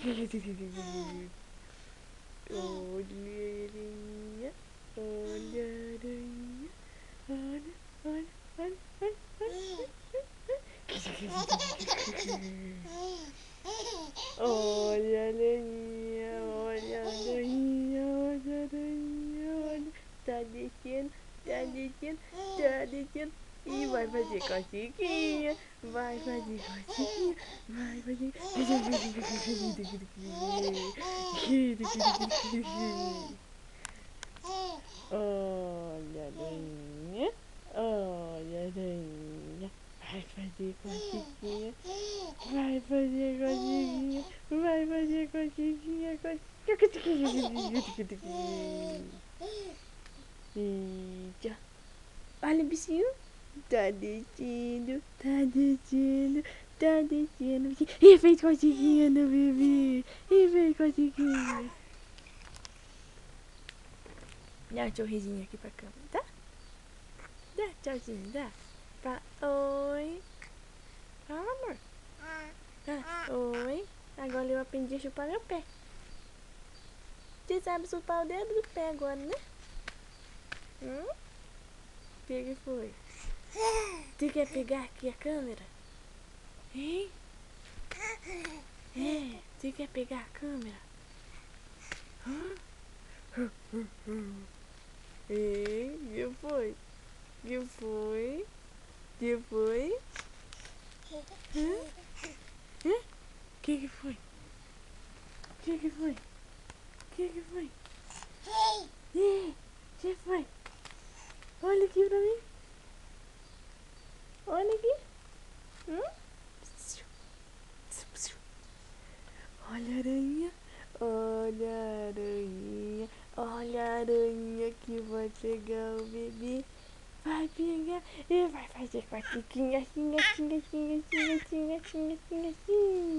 aranha. Olha, aranha. Olha, olha, olha, olha, olha. Olha, aranha, olha, aranha, olha, aranha, olha. Tá descendo, tá descendo, tá descendo. E vai fazer cocequinha, vai fazer cocequinha, vai fazer. Olha, aranha, olha, aranha. Vai fazer cocequinha, vai fazer cocequinha, vai fazer cocequinha, Eita. Olha o bichinho. Tá descendo, tá descendo, tá descendo. E fez cocequinha no bebê. E fez cocequinha. Dá um sorrisinho aqui pra câmera, tá? Dá, tchauzinho, dá. Oi. Fala, amor. Oi. Agora eu aprendi a chupar meu pé. Você sabe chupar o dedo do pé agora, né? O que foi? Você quer pegar aqui a câmera? Hein? É, você quer pegar a câmera? Ei, que foi? Que foi? Que foi? Que foi? Que foi? Que foi? Que foi? Olha aqui pra mim. Olha aqui. Olha a aranha. Olha a aranha. Olha a aranha que vai pegar o bebê. Vai pegar e vai fazer com a tiquinha assim, assim, assim, assim, assim, assim, assim, assim.